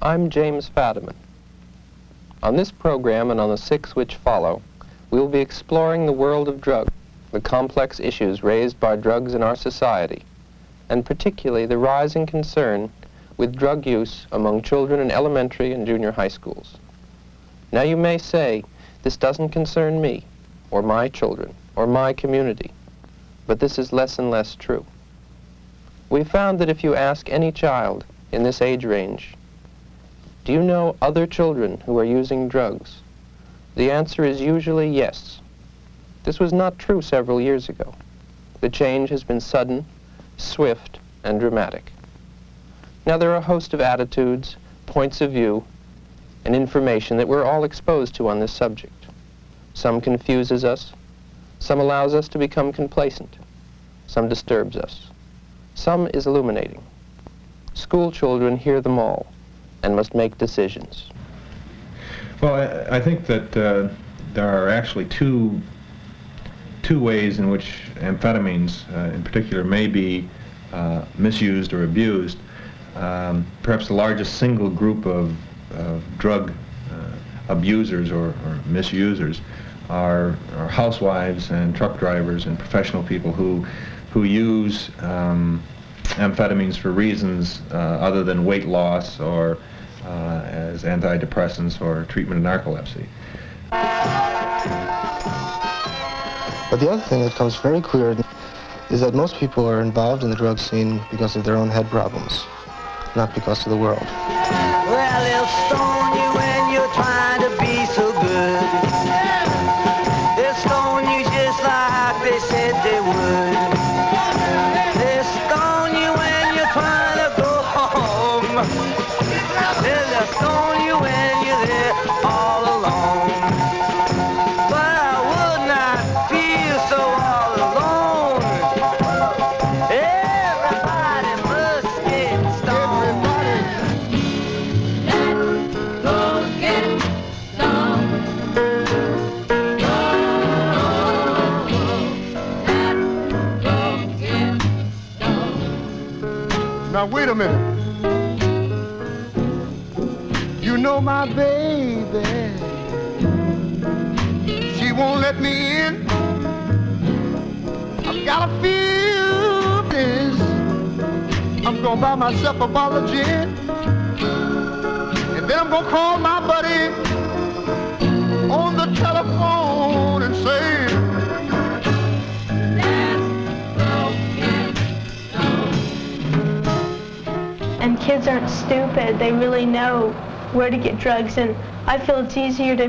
I'm James Fadiman. On this program and on the 6 which follow, we will be exploring the world of drugs, the complex issues raised by drugs in our society, and particularly the rising concern with drug use among children in elementary and junior high schools. Now you may say, this doesn't concern me, or my children, or my community, but this is less and less true. We found that if you ask any child in this age range, do you know other children who are using drugs? The answer is usually yes. This was not true several years ago. The change has been sudden, swift, and dramatic. Now there are a host of attitudes, points of view, and information that we're all exposed to on this subject. Some confuses us, some allows us to become complacent, some disturbs us, some is illuminating. School children hear them all and must make decisions. Well, I think that there are actually two ways in which amphetamines in particular may be misused or abused. Perhaps the largest single group of drug abusers or misusers are housewives and truck drivers and professional people who use amphetamines for reasons other than weight loss or as antidepressants or treatment of narcolepsy. But the other thing that comes very clear is that most people are involved in the drug scene because of their own head problems, not because of the world. Well, they'll stone you when you're trying to be so good. They'll stone you just like they said they would. They'll stone you when you're trying to go home. They'll stone you when you're there all alone. But I would not feel so all alone. Everybody must get stoned. Go get stoned. Go get stoned. Now wait a minute. You know my baby, she won't let me in. I've got a feel this. I'm gonna buy myself a bottle of gin, and then I'm gonna call my buddy on the telephone and say, And kids aren't stupid. They really know where to get drugs, and I feel it's easier to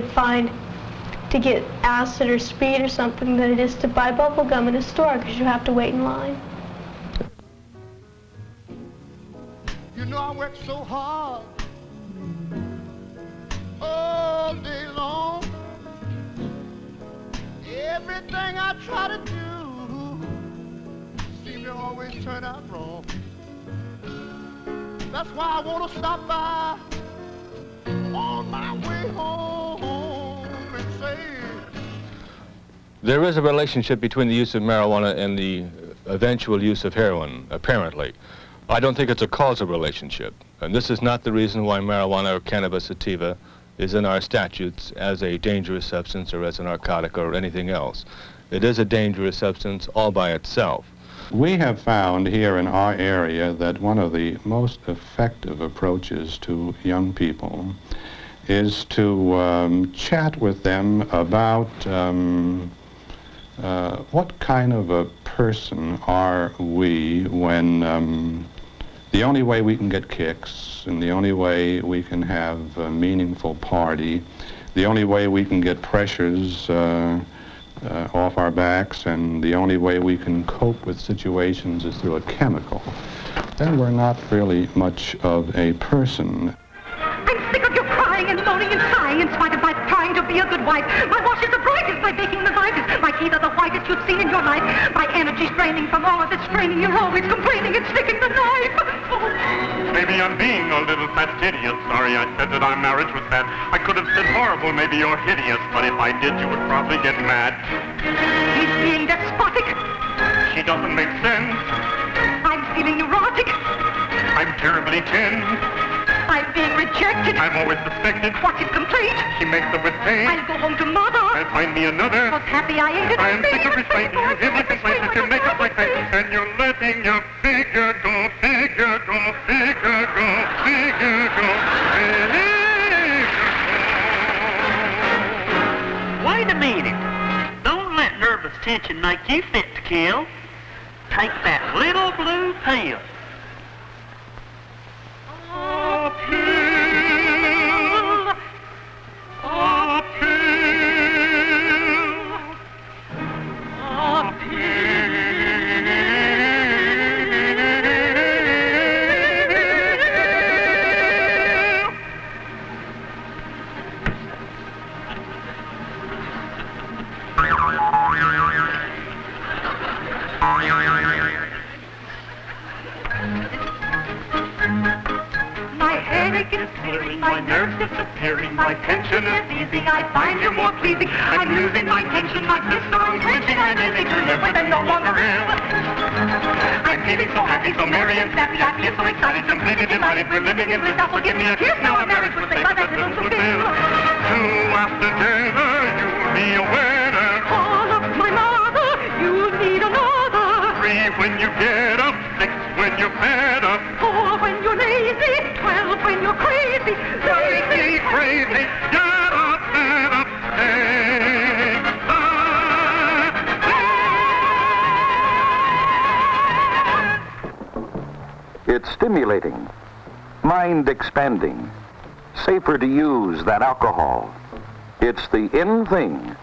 get acid or speed or something than it is to buy bubble gum in a store because you have to wait in line. you know I work so hard all day long. Everything I try to do seems to always turn out wrong. That's why I want to stop by on my way home and say, there is a relationship between the use of marijuana and the eventual use of heroin, apparently. I don't think it's a causal relationship, and this is not the reason why marijuana or cannabis sativa is in our statutes as a dangerous substance or as a narcotic or anything else. It is a dangerous substance all by itself. We have found here in our area that one of the most effective approaches to young people is to chat with them about what kind of a person are we when the only way we can get kicks and the only way we can have a meaningful party, the only way we can get pressures off our backs, and the only way we can cope with situations is through a chemical, then we're not really much of a person. I'm sick of your crying and moaning and sighing in spite of my trying to be a good wife. My wash is the brightest, my baking the lightest, my teeth are the whitest you've seen in your life. My energy's draining from all of this straining. You're always complaining and sticking the knife. Maybe I'm being a little fastidious. Sorry I said that our marriage was bad. I could have said horrible, maybe you're hideous, but if I did, you would probably get mad. He's being despotic. She doesn't make sense. I'm feeling neurotic. I'm terribly tin. I'm being rejected. I've always suspected. What's it complete? She makes up with pain. I'll go home to mother. I'll find me another. Was happy I ate it. I am sick of restraint. You give me complaint that you make up like that. And you're letting your figure go, figure go, figure go, figure go, figure go. Wait a minute. Don't let nervous tension make you fit to kill. Take that little blue pill. A pill. A pill. A pill. My headache is clearing, my nerves disappearing, my tension is easing, I find you more pleasing. I'm losing my tension, my fists are unclenching, I'm living to live with and no longer am. I'm feeling so happy, so merry and snappy, I feel so excited, completely delighted, we're living in bliss, now forgive me a kiss, now our marriage will stay, but that little fulfill. Two after dinner, you'll be a winner. Call up my mother, you'll need another. 3 when you get up, 6 when you're fed up. 4 when you're lazy, 12 when you're crazy. Crazy, crazy, get up, fed up, hey. It's stimulating, mind expanding, safer to use than alcohol. It's the in thing,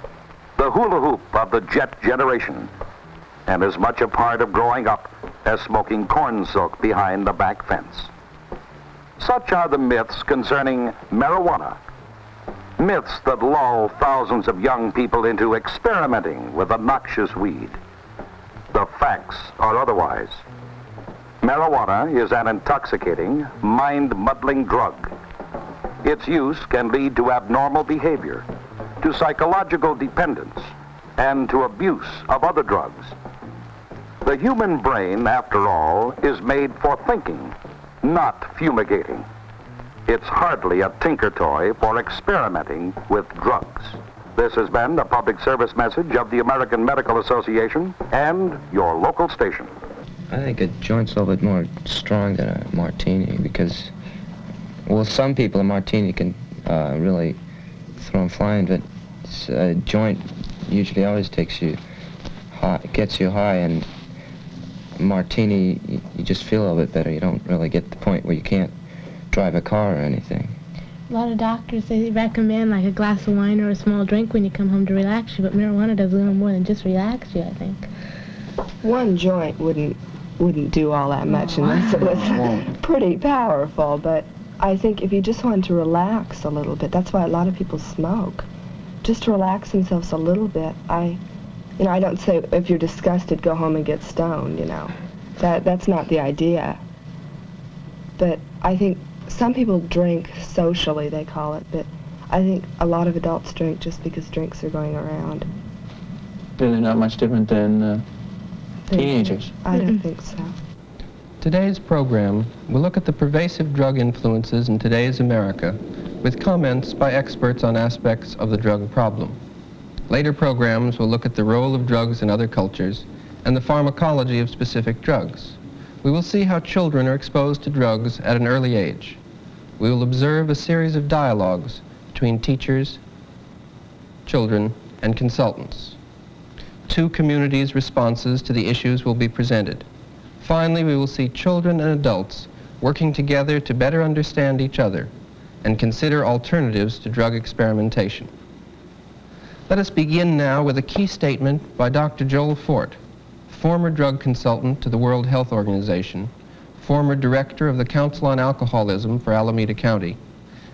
the hula hoop of the jet generation, and as much a part of growing up as smoking corn silk behind the back fence. Such are the myths concerning marijuana. Myths that lull thousands of young people into experimenting with the noxious weed. The facts are otherwise. Marijuana is an intoxicating, mind-muddling drug. Its use can lead to abnormal behavior, to psychological dependence, and to abuse of other drugs. The human brain, after all, is made for thinking, not fumigating. It's hardly a tinker toy for experimenting with drugs. This has been a public service message of the American Medical Association and your local station. I think a joint's a little bit more strong than a martini because, well, some people a martini can really throw them flying, but a joint usually always takes you high, gets you high, and a martini, you just feel a little bit better. You don't really get to the point where you can't drive a car or anything. A lot of doctors, they recommend like a glass of wine or a small drink when you come home to relax you, but marijuana does a little more than just relax you, I think. One joint wouldn't do all that much unless it was pretty powerful, but I think if you just want to relax a little bit, that's why a lot of people smoke. Just to relax themselves a little bit. I don't say if you're disgusted, go home and get stoned, That's not the idea. But I think some people drink socially, they call it, but I think a lot of adults drink just because drinks are going around. Really not much different than teenagers. I don't think so. Today's program will look at the pervasive drug influences in today's America with comments by experts on aspects of the drug problem. Later programs will look at the role of drugs in other cultures and the pharmacology of specific drugs. We will see how children are exposed to drugs at an early age. We will observe a series of dialogues between teachers, children, and consultants. 2 communities' responses to the issues will be presented. Finally, we will see children and adults working together to better understand each other and consider alternatives to drug experimentation. Let us begin now with a key statement by Dr. Joel Fort, former drug consultant to the World Health Organization, former director of the Council on Alcoholism for Alameda County,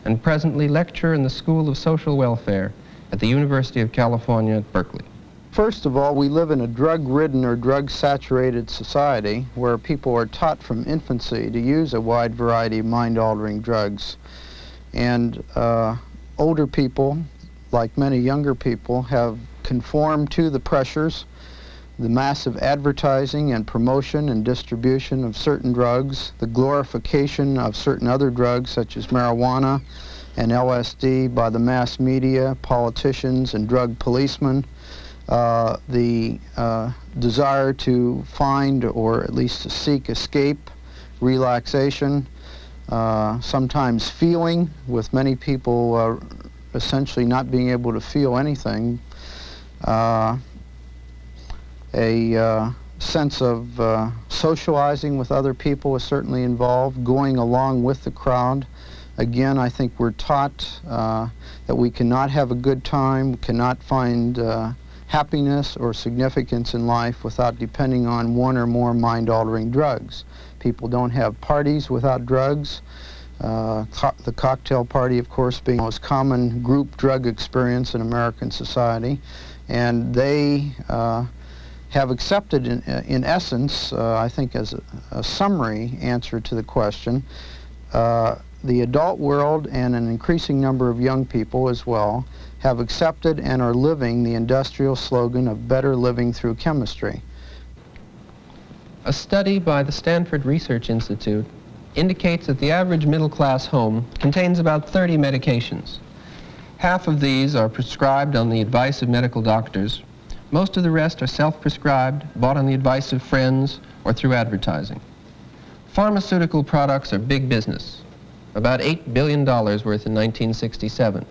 and presently lecturer in the School of Social Welfare at the University of California at Berkeley. First of all, we live in a drug-ridden or drug-saturated society where people are taught from infancy to use a wide variety of mind-altering drugs. And older people, like many younger people, have conformed to the pressures the massive advertising and promotion and distribution of certain drugs, the glorification of certain other drugs such as marijuana and LSD by the mass media, politicians, and drug policemen, the desire to find or at least to seek escape, relaxation, sometimes feeling, with many people essentially not being able to feel anything, a sense of socializing with other people is certainly involved, going along with the crowd. Again, I think we're taught that we cannot have a good time, cannot find happiness or significance in life without depending on one or more mind-altering drugs. People don't have parties without drugs. The cocktail party, of course, being the most common group drug experience in American society. And they have accepted, in essence, I think as a summary answer to the question, the adult world and an increasing number of young people as well have accepted and are living the industrial slogan of better living through chemistry. A study by the Stanford Research Institute indicates that the average middle-class home contains about 30 medications. Half of these are prescribed on the advice of medical doctors. Most of the rest are self-prescribed, bought on the advice of friends, or through advertising. Pharmaceutical products are big business, about $8 billion worth in 1967.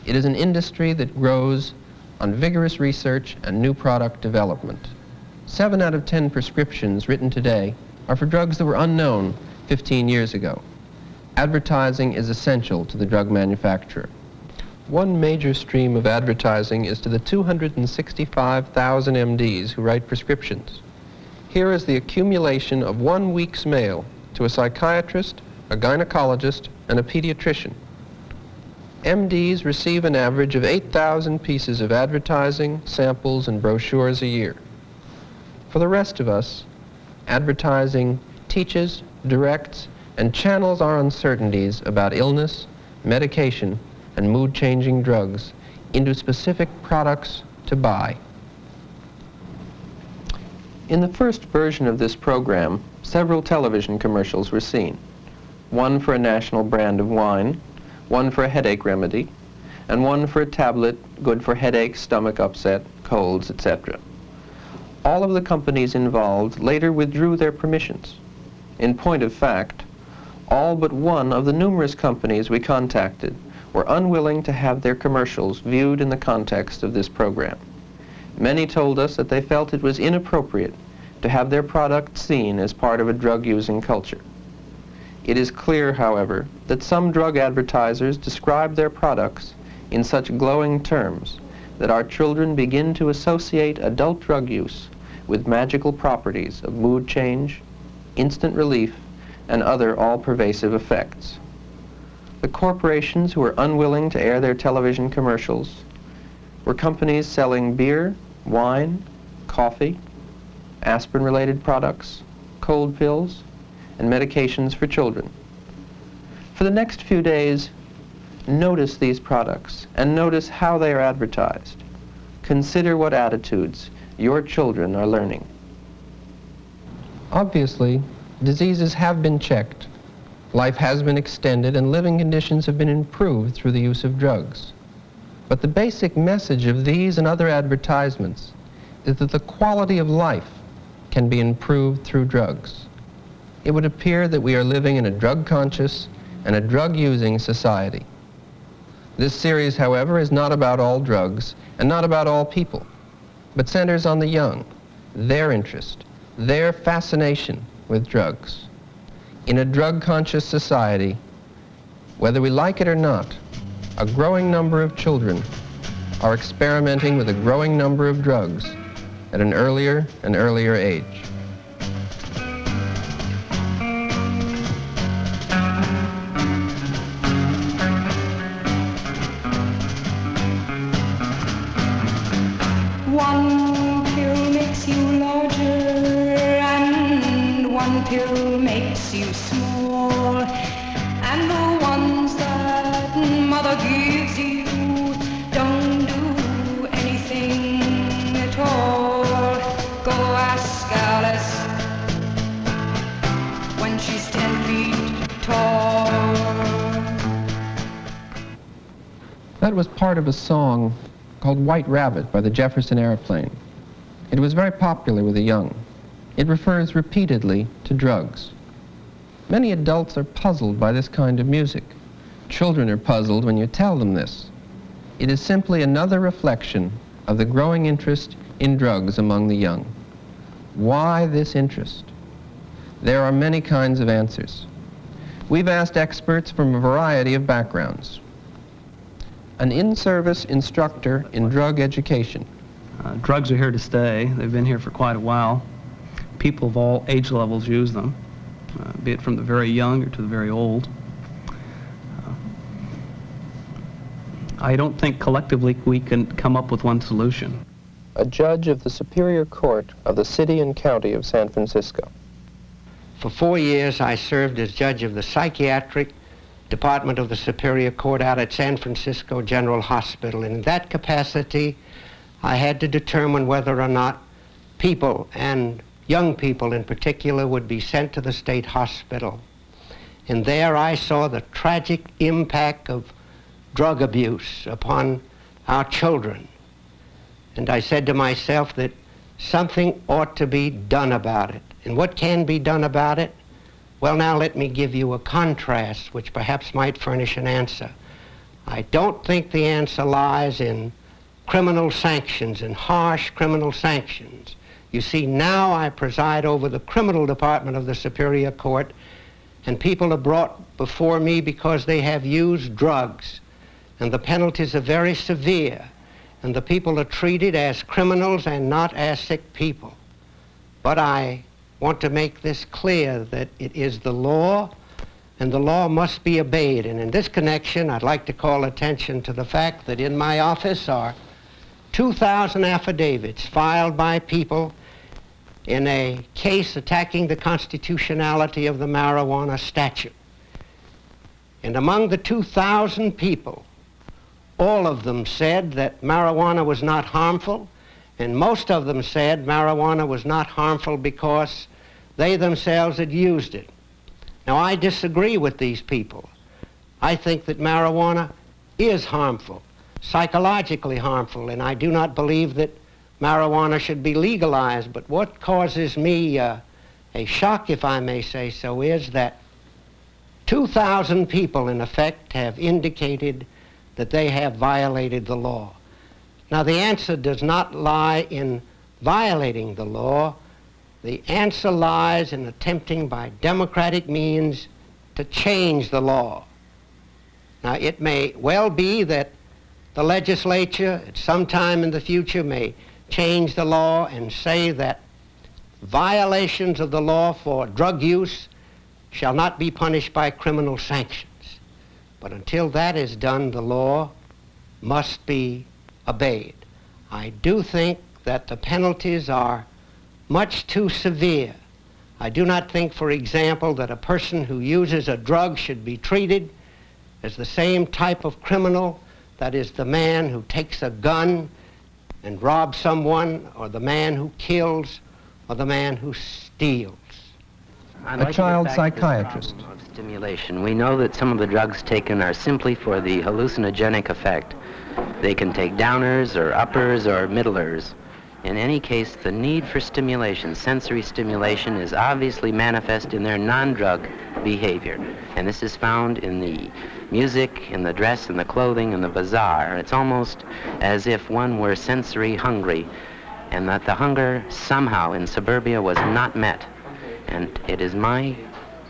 It is an industry that grows on vigorous research and new product development. 7 out of 10 prescriptions written today are for drugs that were unknown 15 years ago. Advertising is essential to the drug manufacturer. One major stream of advertising is to the 265,000 MDs who write prescriptions. Here is the accumulation of 1 week's mail to a psychiatrist, a gynecologist, and a pediatrician. MDs receive an average of 8,000 pieces of advertising, samples, and brochures a year. For the rest of us, advertising teaches, directs, and channels our uncertainties about illness, medication, and mood-changing drugs into specific products to buy. In the first version of this program, several television commercials were seen. One for a national brand of wine, one for a headache remedy, and one for a tablet good for headaches, stomach upset, colds, etc. All of the companies involved later withdrew their permissions. In point of fact, all but one of the numerous companies we contacted were unwilling to have their commercials viewed in the context of this program. Many told us that they felt it was inappropriate to have their product seen as part of a drug-using culture. It is clear, however, that some drug advertisers describe their products in such glowing terms that our children begin to associate adult drug use with magical properties of mood change, instant relief, and other all-pervasive effects. The corporations who were unwilling to air their television commercials were companies selling beer, wine, coffee, aspirin-related products, cold pills, and medications for children. For the next few days, notice these products and notice how they are advertised. Consider what attitudes your children are learning. Obviously, diseases have been checked. Life has been extended and living conditions have been improved through the use of drugs. But the basic message of these and other advertisements is that the quality of life can be improved through drugs. It would appear that we are living in a drug-conscious and a drug-using society. This series, however, is not about all drugs and not about all people, but centers on the young, their interest, their fascination with drugs. In a drug-conscious society, whether we like it or not, a growing number of children are experimenting with a growing number of drugs at an earlier and earlier age. One pill makes you larger and one pill makes you small, and the ones that mother gives you don't do anything at all. That was part of a song called White Rabbit by the Jefferson Airplane. It was very popular with the young. It refers repeatedly to drugs. Many adults are puzzled by this kind of music. Children are puzzled when you tell them this. It is simply another reflection of the growing interest in drugs among the young. Why this interest? There are many kinds of answers. We've asked experts from a variety of backgrounds. An in-service instructor in drug education. Drugs are here to stay. They've been here for quite a while. People of all age levels use them, be it from the very young or to the very old. I don't think collectively we can come up with one solution. A judge of the Superior Court of the City and County of San Francisco. For 4 years, I served as judge of the Psychiatric Department of the Superior Court out at San Francisco General Hospital. And in that capacity, I had to determine whether or not people, and young people in particular, would be sent to the state hospital. And there I saw the tragic impact of drug abuse upon our children. And I said to myself that something ought to be done about it. And what can be done about it? Well, now let me give you a contrast which perhaps might furnish an answer. I don't think the answer lies in criminal sanctions and harsh criminal sanctions. You see, now I preside over the criminal department of the Superior Court, and people are brought before me because they have used drugs, and the penalties are very severe, and the people are treated as criminals and not as sick people. But I want to make this clear that it is the law, and the law must be obeyed. And in this connection, I'd like to call attention to the fact that in my office are 2,000 affidavits filed by people in a case attacking the constitutionality of the marijuana statute. And among the 2,000 people, all of them said that marijuana was not harmful, and most of them said marijuana was not harmful because they themselves had used it. Now, I disagree with these people. I think that marijuana is harmful, psychologically harmful, and I do not believe that marijuana should be legalized. But what causes me a shock, if I may say so, is that 2,000 people, in effect, have indicated that they have violated the law. Now, the answer does not lie in violating the law. The answer lies in attempting by democratic means to change the law. Now, it may well be that the legislature at some time in the future may change the law and say that violations of the law for drug use shall not be punished by criminal sanctions. But until that is done, the law must be obeyed. I do think that the penalties are much too severe. I do not think, for example, that a person who uses a drug should be treated as the same type of criminal, that is, the man who takes a gun and robs someone, or the man who kills, or the man who steals. A child psychiatrist. Stimulation. We know that some of the drugs taken are simply for the hallucinogenic effect. They can take downers or uppers or middlers. In any case, the need for stimulation, sensory stimulation, is obviously manifest in their non-drug behavior. And this is found in the music, in the dress, in the clothing, in the bazaar. It's almost as if one were sensory hungry, and that the hunger somehow in suburbia was not met. And it is my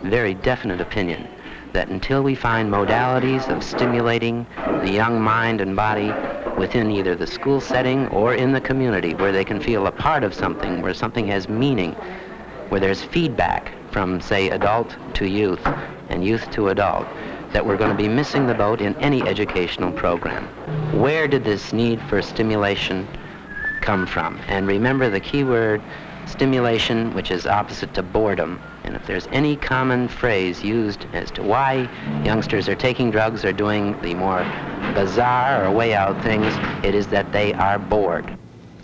very definite opinion that until we find modalities of stimulating the young mind and body within either the school setting or in the community, where they can feel a part of something, where something has meaning, where there's feedback from, say, adult to youth and youth to adult, that we're going to be missing the boat in any educational program. Where did this need for stimulation come from? And remember the key word, stimulation, which is opposite to boredom. And if there's any common phrase used as to why youngsters are taking drugs or doing the more bizarre or way out things, it is that they are bored.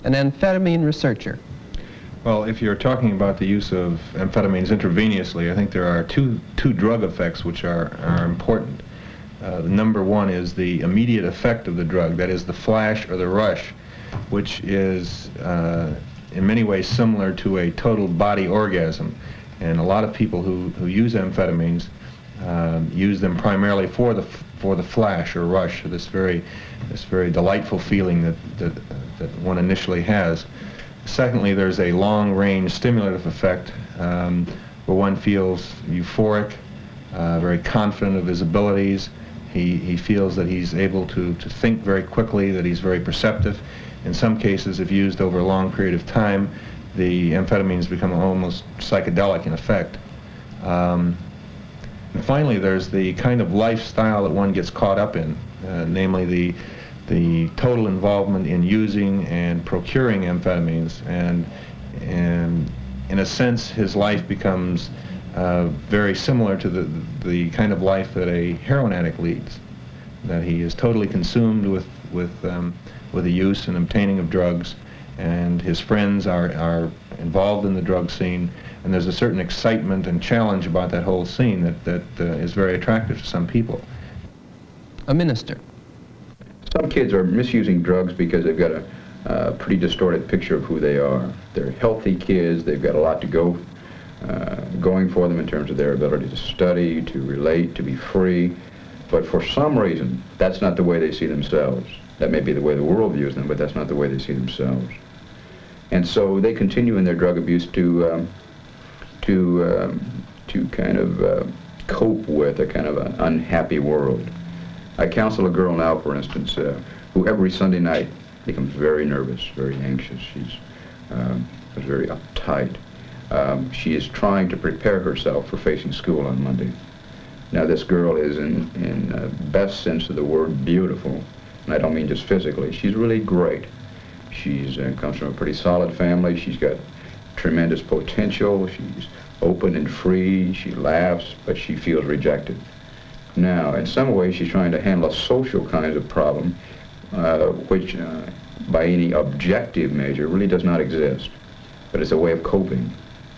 An amphetamine researcher. Well, if you're talking about the use of amphetamines intravenously, I think there are two drug effects which are important. Number one is the immediate effect of the drug, that is the flash or the rush, which is in many ways similar to a total body orgasm. And a lot of people who use amphetamines use them primarily for the flash or rush, or this very delightful feeling that one initially has. Secondly, there's a long-range stimulative effect where one feels euphoric, very confident of his abilities. He feels that he's able to think very quickly, that he's very perceptive. In some cases, if used over a long period of time, the amphetamines become almost psychedelic in effect. And finally, there's the kind of lifestyle that one gets caught up in, namely the total involvement in using and procuring amphetamines, and in a sense, his life becomes very similar to the kind of life that a heroin addict leads. That he is totally consumed with the use and obtaining of drugs, and his friends are involved in the drug scene, and there's a certain excitement and challenge about that whole scene that is very attractive to some people. A minister. Some kids are misusing drugs because they've got a pretty distorted picture of who they are. They're healthy kids, they've got a lot to going for them in terms of their ability to study, to relate, to be free, but for some reason, that's not the way they see themselves. That may be the way the world views them, but that's not the way they see themselves. And so they continue in their drug abuse to kind of cope with a kind of an unhappy world. I counsel a girl now, for instance, who every Sunday night becomes very nervous, very anxious. She's very uptight. She is trying to prepare herself for facing school on Monday. Now, this girl is, in best sense of the word, beautiful. And I don't mean just physically. She's really great. She's comes from a pretty solid family. She's got tremendous potential. She's open and free. She laughs, but she feels rejected. Now, in some ways, she's trying to handle a social kind of problem, which, by any objective measure, really does not exist. But it's a way of coping.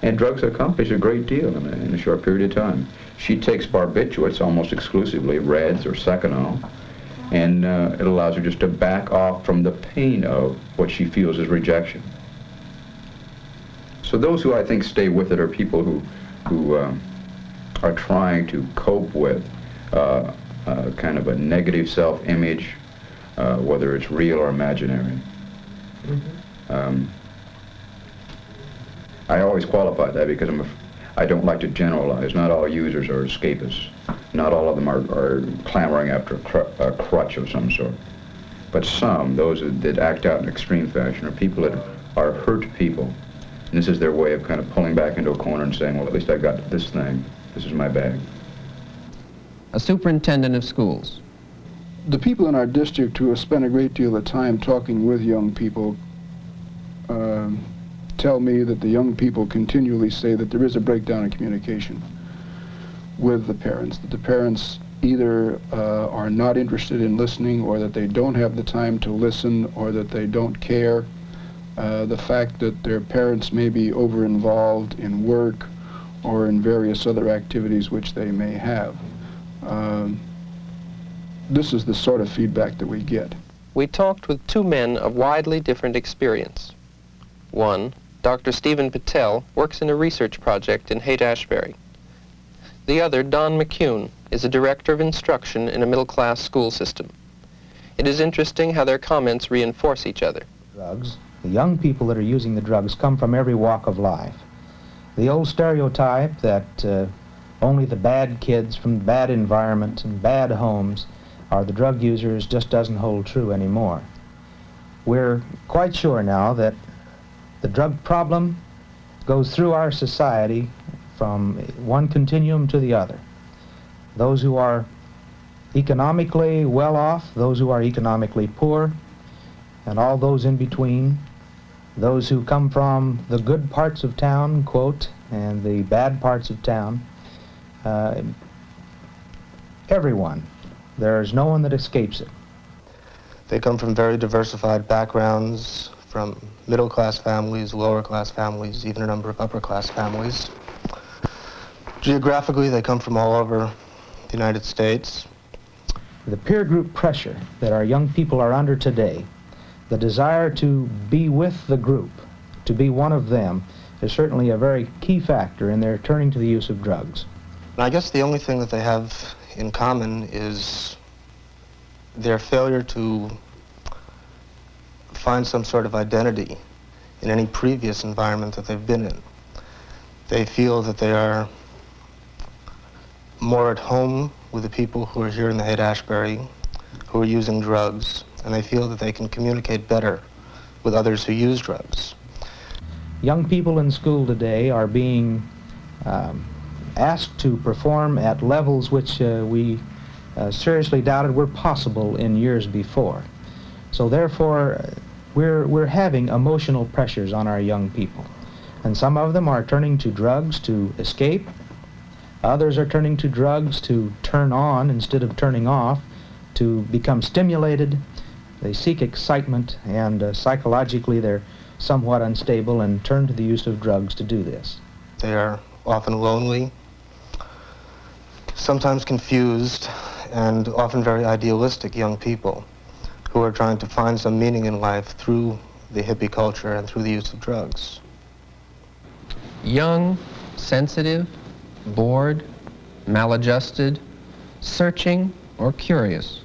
And drugs accomplish a great deal in a short period of time. She takes barbiturates almost exclusively, Reds or Seconal, and it allows her just to back off from the pain of what she feels is rejection. So those who I think stay with it are people who are trying to cope with kind of a negative self-image, whether it's real or imaginary. I always qualify that because I don't like to generalize. Not all users are escapists. Not all of them are clamoring after a crutch of some sort. But some, those that act out in extreme fashion, are people that are hurt people. And this is their way of kind of pulling back into a corner and saying, well, at least I got this thing. This is my bag. A superintendent of schools. The people in our district who have spent a great deal of time talking with young people tell me that the young people continually say that there is a breakdown in communication with the parents, that the parents either are not interested in listening, or that they don't have the time to listen, or that they don't care. The fact that their parents may be over-involved in work or in various other activities which they may have. This is the sort of feedback that we get. We talked with two men of widely different experience. One, Dr. Stephen Patel, works in a research project in Haight-Ashbury. The other, Don McCune, is a director of instruction in a middle-class school system. It is interesting how their comments reinforce each other. Drugs. The young people that are using the drugs come from every walk of life. The old stereotype that only the bad kids from bad environments and bad homes are the drug users just doesn't hold true anymore. We're quite sure now that the drug problem goes through our society from one continuum to the other. Those who are economically well off, those who are economically poor, and all those in between, those who come from the good parts of town, quote, and the bad parts of town, everyone. There's no one that escapes it. They come from very diversified backgrounds, from middle-class families, lower-class families, even a number of upper-class families. Geographically, they come from all over the United States. the peer group pressure that our young people are under today, the desire to be with the group, to be one of them, is certainly a very key factor in their turning to the use of drugs. And I guess the only thing that they have in common is their failure to find some sort of identity in any previous environment that they've been in. They feel that they are more at home with the people who are here in the Haight-Ashbury, who are using drugs, and they feel that they can communicate better with others who use drugs. Young people in school today are being asked to perform at levels which we seriously doubted were possible in years before. So therefore, we're having emotional pressures on our young people. And some of them are turning to drugs to escape. Others are turning to drugs to turn on instead of turning off, to become stimulated. They seek excitement, and psychologically they're somewhat unstable and turn to the use of drugs to do this. They are often lonely, sometimes confused, and often very idealistic young people who are trying to find some meaning in life through the hippie culture and through the use of drugs. Young, sensitive, bored, maladjusted, searching, or curious.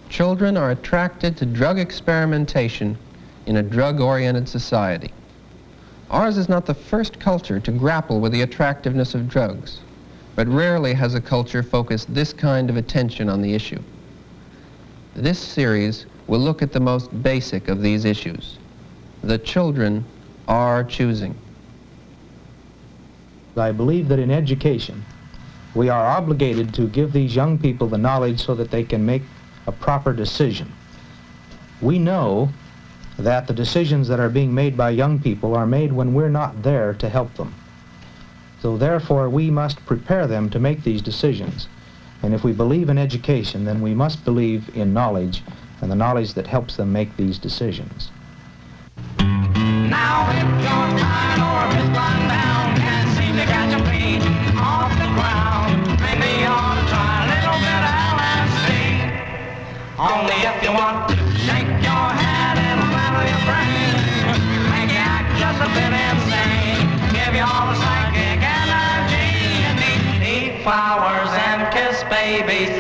Children are attracted to drug experimentation in a drug-oriented society. Ours is not the first culture to grapple with the attractiveness of drugs, but rarely has a culture focused this kind of attention on the issue. This series will look at the most basic of these issues. The children are choosing. I believe that in education, we are obligated to give these young people the knowledge so that they can make a proper decision. We know that the decisions that are being made by young people are made when we're not there to help them. So therefore, we must prepare them to make these decisions. And if we believe in education, then we must believe in knowledge, and the knowledge that helps them make these decisions. Now if you're tired or a fist lying down, can't seem to catch a beat off the ground, maybe you ought to try a little bit of LSD. Only if you want to shake your head and rattle your brain, make you act just a bit insane, give you all the psychic energy you need. Eat flowers and kiss babies,